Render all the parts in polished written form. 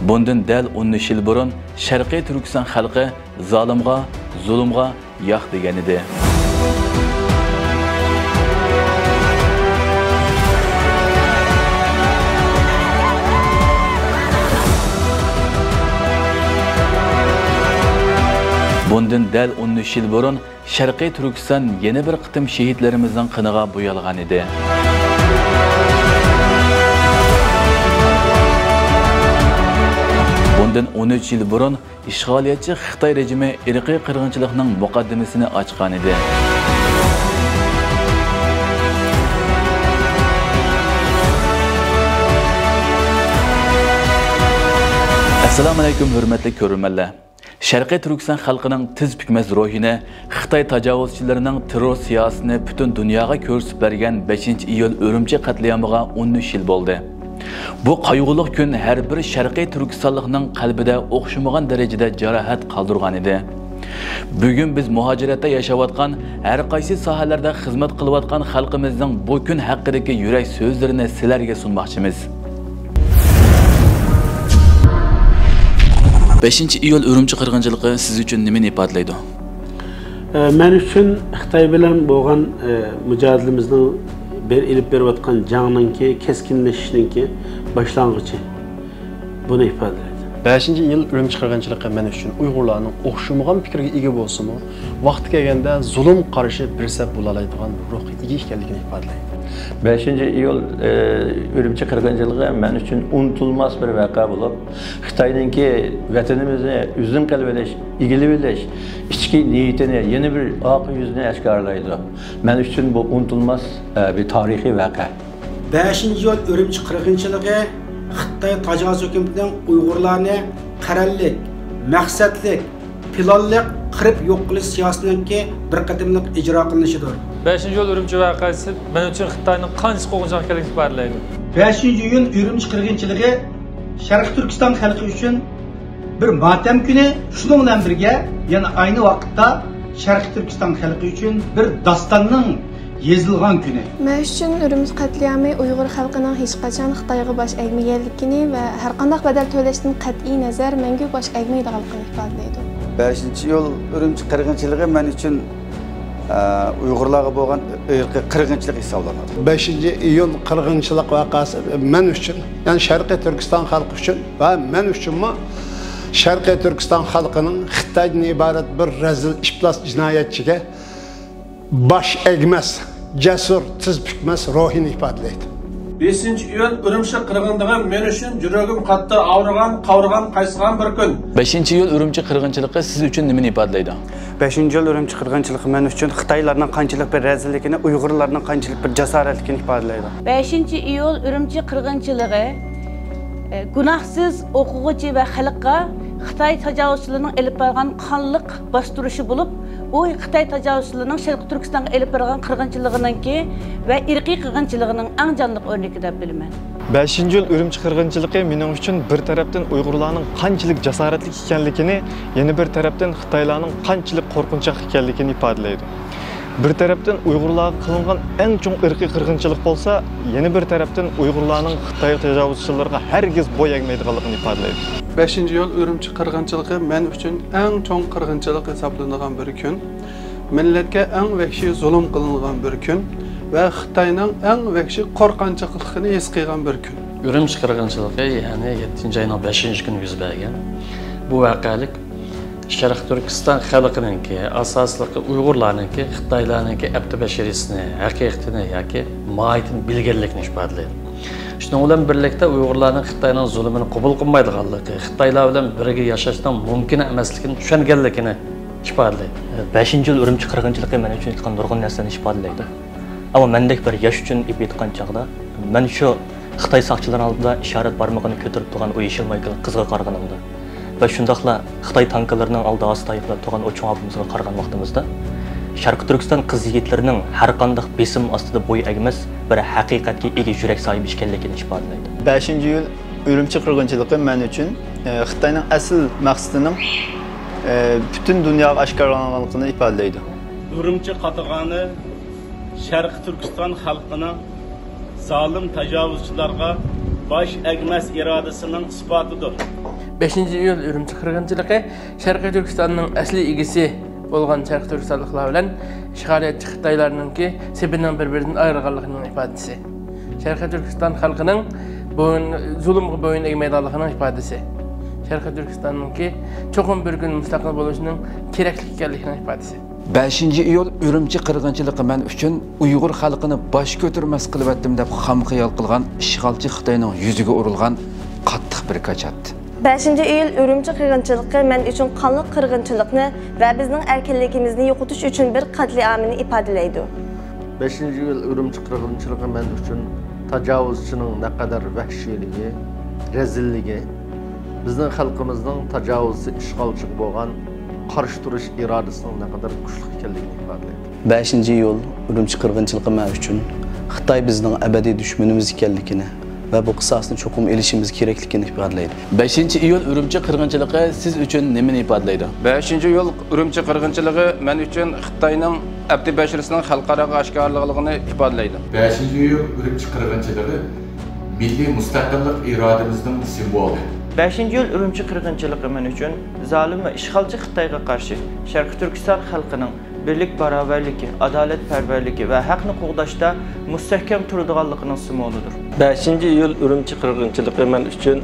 Bundan dal 13 yil burun Sharqiy Turkiston xalqi zolimga, zulmga yo'q degan edi. Bundan dal 13 yil burun Sharqiy Turkiston yana bir qitim shahidlarimizning qiniga bo'yalgan edi. Bundan 13 yil burun ishg'oliyatchi Xitoy rejimi irqiy qirg'inchilikning muqaddimasini ochgan edi. Assalomu alaykum hurmatli ko'ruvchilar. Sharqiy Turkiston xalqining tiz bitmas ruhini Xitoy tajovuzchilarining terror siyosatini butun dunyoga ko'rsatib bergan 5-iyul Urumchi qatliamiga 13 yil bo'ldi. Bu qayg'uli kun har bir Sharqiy Turkistonlikning qalbida o'xshamagan darajada jarohat qoldirgan edi. Bugun biz muhojiratda yashayotgan, har qaysi sohalarda xizmat qilayotgan xalqimizning bu kun haqidagi yurak so'zlarini sizlarga sunmoqchimiz. 5-iyul Urumchi qirg'inchiligi siz uchun nimani ifodalaydi? Men uchun Xitoy bilan bo'lgan mücadilemizning bir ilib berayotgan jangninki, keskinlashishninki boshlang'ichi. Buni ifodalaydi. 5-iyul Urumchi qirg'inchiligi men uchun Uyg'urlarning o'xshamagan fikrga ega bo'lsa-mu, vaqti kelganda zulm qarshi bir saf bo'la oladigan ruhga ega ekanligini ifodalaydi. 5-iyul Urumchi qirg'inchiligi men uchun unutilmas bir voqea bo'lib, Xitoyninki vatanimizni uzun qilib olish, egilib olish, ichki niyatini, yana bir oq yuzini oshkorlaydi. Men uchun bu unutilmas bir tarixiy voqea. 5-iyul Urumchi qirg'inchiligi Xitoy tajovuz hukumatining Uyg'urlarni qarallik, maqsadlik, planlik qirib yo'q qilish siyosatininki bir qatimliq ijro qilinishidir. 5-iyul Urumchi voqeasi men uchun Xitoyning qancha qo'g'inchoq ekanligini ifodalaydi. 5-iyul Urumchi qirg'inchiligi Sharqiy Turkiston xalqi uchun bir motam kuni, shuningdek bilan birga yana ayni vaqtda Sharqiy Turkiston xalqi uchun bir dostonning yezilgan kuni. Men uchun Urumchi qatlami Uyg'ur xalqining hech qachon Xitoyga bosh egmaganligini va har qanday badal to'lashdan qat'iy nazar menga bosh egmaydiganligini ifodalaydi. 5-iyul Urumchi qirg'inchiligi men uchun Uyg'urlarga bo'lgan irqiy qirg'inchilik hisoblanadi. 5-iyul qirg'inchilik voqeasi men uchun, ya'ni Sharqiy Turkiston xalqi uchun va men uchunmi Sharqiy Turkiston xalqining Xitoydan iborat bir razil iflos jinoyatchiga bosh egmas, jasur, tiz bukmas ruhini ifodalaydi. 5-iyul Urumchi qirg'inchiligi men uchun yuragim qattiq og'rigan, qavrigan, qaysigan bir kun. 5-iyul Urumchi qirg'inchiligi siz uchun nimani ifodalaydi? 5-iyul Urumchi qirg'inchiligi men uchun Xitoylarning qanchalik bir razilligini, Uyg'urlarning qanchalik bir jasoratligini ifodalaydi. 5-iyul Urumchi qirg'inchiligi gunohsiz o'quvchi va xalqqa Xitoy tajovuzchilarining elib borgan qonliq bostirishi bo'lib, u Xitoy tajovuzchilarining Sharqiy Turkistonga elib borgan qirg'inchiligininki va irqiy qirg'inchiligining eng jonliq o'rniki deb bilaman. 5-iyul Urumchi qirg'inchiligi mening uchun bir tarafdan Uyg'urlarning qanchalik jasoratli ekanligini, yana bir tarafdan Xitoylarning qanchalik qo'rqinchoq ekanligini ifodalaydi. Bir tarafdan Uyg'urlarga qilingan eng chong irqiy qirg'inchilik bo'lsa, yana bir tarafdan Uyg'urlarning Xitoy tajovuzchilariga hargiz bo'y egmaydiganligini ifodalaydi. 5-iyul Urumchi qirg'inchiligi men uchun eng chong qirg'inchilik hisoblanadigan bir kun, millatga eng vahshiy zulm qilingan bir kun va Xitoyning eng vahshiy qo'rqinchoqligini his qilgan bir kun. Urumchi qirg'inchiligi ya'ni 7-oyning 5-kuni yuz bergan. Bu voqelik Sharqiy Turkiston xalqininki, asosliqi Uyg'urlarninki, Xitoylarninki abtibashirisini, haqiqatini yoki mohiyatini bilganlikni ifodalaydi. Shuningdek bilan birlikda Uyg'urlarning Xitoyning zulmini qabul qilmaydiganligi, Xitoylar bilan birga yashashdan mumkin emasligini tushunganligini ifodalaydi. 5-iyul Urumchi qirg'inchiligi men uchun hech qanday nurg'un narsani ifodalaydi. Ammo mendek bir yosh uchun aytgan chaqda, men shu Xitoy soqchilari oldida ishorat barmog'ini ko'tarib turgan u yeshil maykal qizga qaraganimda va shundaqla Xitoy tanklarining oldida ostayib turgan o cho'ng'abimizga qaragan vaqtimizda Sharqiy Turkiston qiz yigitlarining har qanday besim ostida bo'y egmas bir haqiqatga ega yurak sohibi ekanligini ifodalaydi. 5-iyul Urumchi qirg'inchiligi men uchun Xitoyning asl maqsadining butun dunyoga oshkorlanganligini ifodalaydi. Urumchi qatag'ani Sharqiy Turkiston xalqining zolim tajovuzchilarga baş egmez iradəsinin ispatıdır. 5 iyul Ürümçi qirg'inchiligi Sharqiy Turkistonning asli egisi bo'lgan Sharqiy Turkistonliklar bilan ishg'oliyatchi Xitoylarninki sebining bir-biridan ayrilganligining ifodasi. Sharqiy Turkiston xalqining zulmga bo'yin egmaydiganligining ifodasi. Sharqiy Turkistonninki cho'qim bir kun mustaqil bo'lishining kerakli ekanligining ifodasi. 5 iyul Ürümçi qirg'inchiligi men uchun Uyg'ur xalqini bosh ko'tarmas qilib deb xam xiyol qilgan ishg'olchi Xitoyning yuziga urilgan qattiq bir kachat. 5 iyul Ürümçi qirg'inchiligi men uchun qonli qirg'inchilikni va bizning erkinligimizni yo'qotish uchun bir qatliamini ifodalaydi. 5 iyul Ürümçi qirg'inchiligi men uchun tajovuzchining naqadar vahshiyligi, rezilligi, bizning xalqimizning tajovuzchi ishg'olchi bo'lgan qarshi turish irodasining naqadar kuchli ekanligini ifodalaydi. 5 iyul Ürümçi qirg'inchiligi men uchun Xitoy bizning abadiy dushmanimiz ekanligini ve bu qisasını çokum elişimiz gereklikini ifadelaydi. 5 iyul Ürümçi qirg'inchiligi siz uchun nimani ifodalaydi? 5 iyul Ürümçi qirg'inchiligi men uchun Xitoyning abadiy bashirisining xalqaro oshkorligini ifodalaydi. 5 iyul Ürümçi qirg'inchiligi milliy mustaqillik irodamizning simvoli. 5 iyul Ürümçi qirg'inchiligi men uchun zolim va ishg'olchi Xitoyga qarshi Sharqiy Turkiston xalqining birlik baravarligi, adaletperverligi ve haqni qo'g'dashda mustahkam turadiganligining simvolidir. 5 iyul Ürümçi qirg'inchiligi men uchun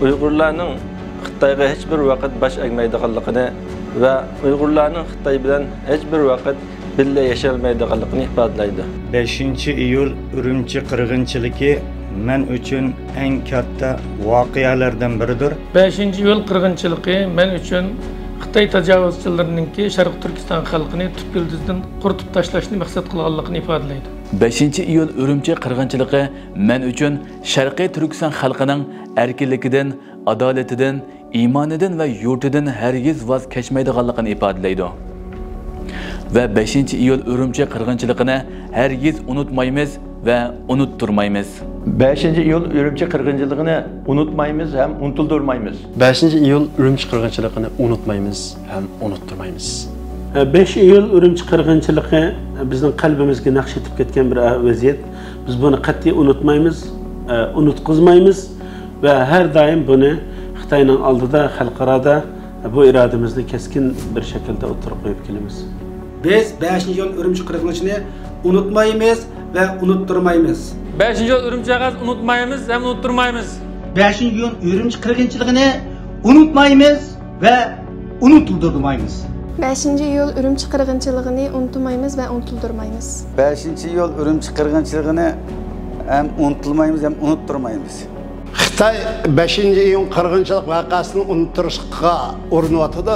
Uyg'urlarning Xitoyga hech bir vaqt bosh egmaydiganligini va Uyg'urlarning Xitoy bilan hech bir vaqt birga yasholmaydiganligini ifodalaydi. 5 iyul Ürümçi qirg'inchiligi men uchun eng katta voqealardan biridir. 5 iyul qirg'inchiligi men uchun Xitoy tajovuzchilarininki Sharqiy Turkiston xalqini tub yıldızdan quritib tashlashni maqsad qilganligini ifodalaydi. 5 iyul Ürümçi qirg'inchiligi men uchun Sharqiy Turkiston xalqining erkinligidan, adolatidan, iymonidan va yurtidan hargiz voz kechmaydiganligini ifodalaydi. Ve 5 iyul Ürümçi qirg'inchiligini hargiz unutmaymiz ve unutturmaymiz. 5 iyul Ürümçi qirg'inchiligini unutmaymiz hem unutuldurmaymiz. 5 iyul Ürümçi qirg'inchiligini unutmaymiz hem unutturmaymiz. 5 iyul Ürümçi qirg'inchiligi bizning qalbimizga naqsh etib ketgan bir vaziyat. Biz buni qat'iy unutmaymiz, unutqizmaymiz ve her daim buni Xitoyning oldida, xalqaroda bu irodamizni keskin bir şekilde o'tirib qo'yib kelamiz. Biz 5 iyul Ürümçi qirg'inchini unutmaymiz ve unutturmaymiz. 5 iyul Ürümçi'yi unutmaymiz hem unutturmayız. 5 iyul Ürümçi qirg'inchiligini unutmaymiz ve unutuldurmayız. 5 iyul Ürümçi qirg'inchiligini unutmaymiz ve unutuldurmayız. 5 iyul Ürümçi qirg'inchiligini hem unutulmaymiz hem unutturmayız. Xitoy 5 iyul qirg'inchilik voqeasini unuttirishga urinyapti.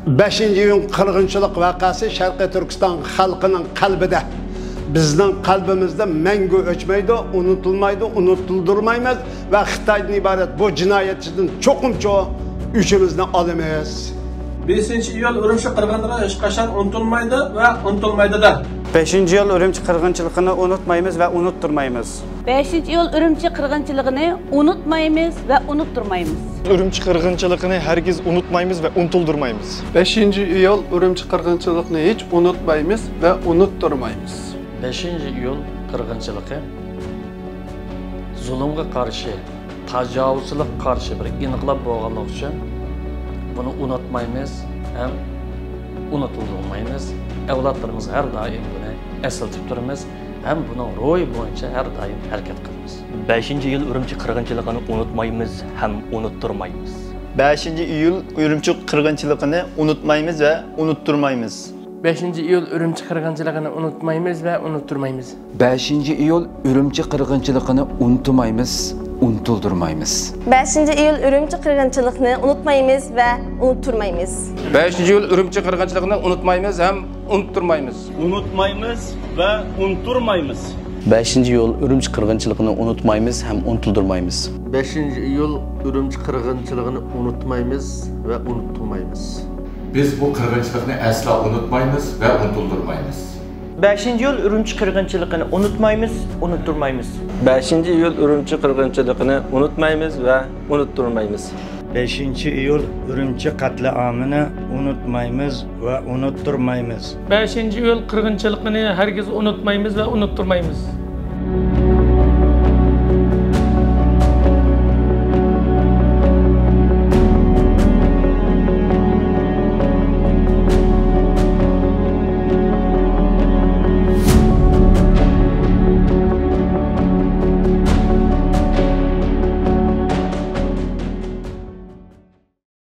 5 iyul qirg'inchilik voqeasi Sharqiy Turkiston xalqining qalbida, bizning qalbimizda mangu o'chmaydi, unutulmaydi, unutuldurmaymiz ve Xitoydan iborat bu jinoyatchidan cho'qimcho uchimizni olamiz. 5 iyul Ürümçi qirg'inchiligi hech qachon unutilmaydi ve unutulmaydi-da. 5 iyul Ürümçi qirg'inchiligini unutmaymiz ve unutturmaymiz. 5 iyul Ürümçi qirg'inchiligini unutmaymiz ve unutturmayız. Ürümçi qirg'inchiligini hergiz unutmayız ve unutuldurmayız. 5 iyul Ürümçi qirg'inchiligini hiç unutmayız ve unutturmayız. 5 iyul qirg'inchiligi zulmga qarshi, tajovuzchilik qarshi bir inqilob bo'lganligi uchun buni unutmaymiz ham unutuldurmaymiz. Avlodlarimiz har doim buni eslatib turamiz ham buning ro'yi bo'yicha har doim harakat qilamiz. 5 iyul Ürümçi qirg'inchiligini unutmaymiz ham unutturmayız. 5 iyul Ürümçi qirg'inchiligini unutmayız ve unutturmayız. 5 iyul Ürümçi qirg'inchiligini unutmaymiz ve unutturmayız. 5 iyul Ürümçi qirg'inchiligini unutmaymiz, unutuldurmayız. 5 iyul Ürümçi qirg'inchiligini unutmaymiz ve unutturmayız. 5 iyul Ürümçi qirg'inchiligini unutmaymiz hem unutturmayız. Unutmaymiz ve unutturmayız. 5 iyul Ürümçi qirg'inchiligini unutmaymiz hem unutuldurmayız. 5 iyul Ürümçi qirg'inchiligini unutmaymiz ve unutturmayız. Biz bu qirg'inchilikni asla unutmaymiz ve unutuldurmayız. 5 iyul Ürümçi qirg'inchiligini unutmayız, unutturmayız. 5 iyul Ürümçi qirg'inchiligini unutmayız ve unutturmayız. 5 iyul Ürümçi katliamını unutmayız ve unutturmayız. 5 iyul qirg'inchiligini hergiz unutmayız ve unutturmayız.